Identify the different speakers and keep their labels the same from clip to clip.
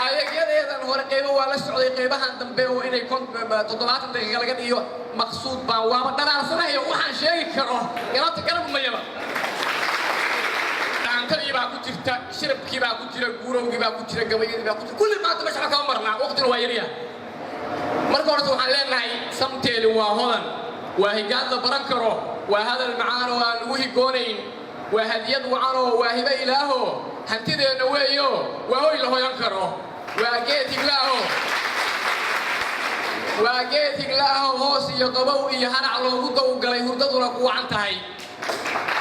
Speaker 1: adeegyadeedan hore qaybo waa la socday qaybahan dambe oo inay 70 daqiiqo laga dhigo maqsuud baan waaba dhalaalsanahay waxaan sheegi karo galabta garab ma yaba dhaantadii baa ku jirta shirabkii baa ku jira guurowgii baa ku jira gabayadii baa ku jira kulli maanta meesha ka marnaa waqtiga waa yariya marka hore waxaan leenahay samteeli waa hodan waa higaad la baran karo waa hadal macaan oo aan ugu higoonayn waa hadiyad wacan oo waa hibe ilaaho hantideena weeyo waa hoy la hoyan karo waa geed higlaaho hoos iyo qabow iyo hanac loogu dawgalay hurdaduna ku wacan tahay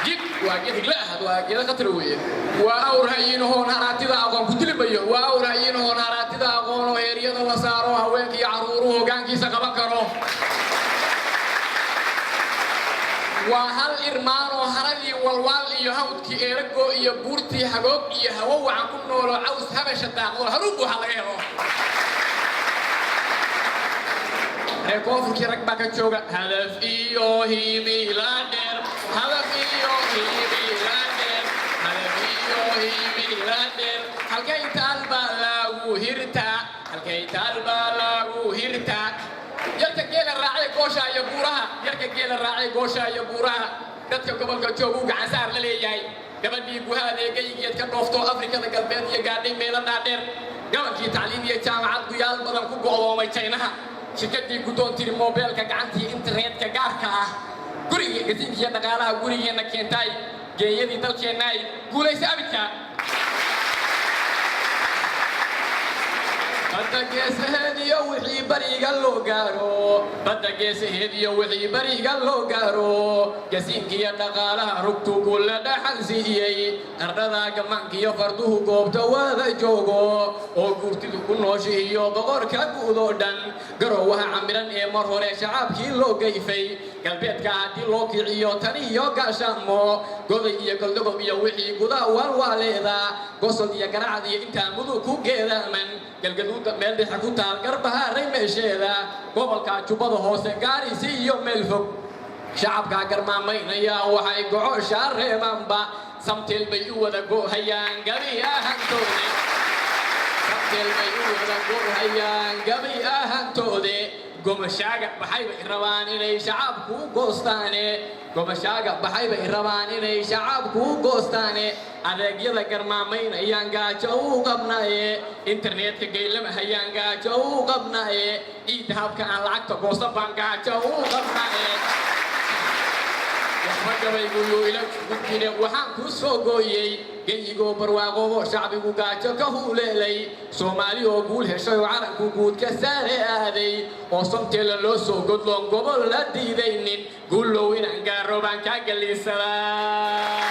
Speaker 1: jid waa geed higlaahad waa geed khatar weeye waa awr hayinhoon haraatida aqoon ku dilimayo waa awr hayinhoon haraatida aqoon oo heeryada la saaro haweenkii caruuruhu hoggaankiisa qaban karo waa hal irmaan oo haradii walwaal iyo hawdkii eerago iyo buurtii hagoog iyo hawo wacan ku noolo caws habasha daaqdo haruub waxa laga helo reekoofkii rag baa ka jooga hadaf iyo himilaadheer halkay taalbaa lagu hirtaa yarka geela raacay goosha iyo buuraha dadka gobolka joogu gacan saar la leeyahay gabadhii guhaad ee gaygeed ka dhoofto Afrikada galbeed iyo gaadhay meelo dhaadheer gabankii tacliin iyo jaamacad guyaal badan ku go'doomay Chinaha shirkadii gudoontii mobilka gacantii internetka gaarka ah guriga gasiinkiisa dhaqaalaha gurigeena keentay geeyadii dalkeena ay guulaysa abidka badda geesaheediyo wixii bariga loo gaaro gasiinkiya dhaqaalaha rugtu kulla dhaxal siiyey qardhada gamankiyo farduhu goobta wada joogo oo guurtidu ku nooshihiyo boqorka guud oo dhan garowaha camiran ee mar hore shacabkii loo gayfay galbeedka haddii loo kiciyo tan iyo gaashaamo goday iyo goldogob iyo wixii gudaa walwaaleeda gosol iyo garacad iyo intaa mudug ku geedaaman galgaduuda meel dhexe ku taal garbahaaray meesheeda gobolka jubbada hoose gaarisi iyo meel fog shacabka garmaamaynaya waxay gocosha reebaanba samteel bay u wada go'hayaan gabi ahantoode gomashaaga baxay bay rabaan inay shacabku goostaane adeegyada garmaamaynayaan gaajo u qabnaaye internetka geylama hayaan gaajo u qabnaaye iidahabka aan lacagta goosan baan gaajo u qabnaaye waxaan ku soo gooyey geyigoo barwaaqobo shacbigu gaajo ka huleelay Soomaali oo guul heshay oo calanku guud ka saare aaday oo somteela loo soo godloon gobol la diidaynin guulow inaan gaaro baan ka galiisadaa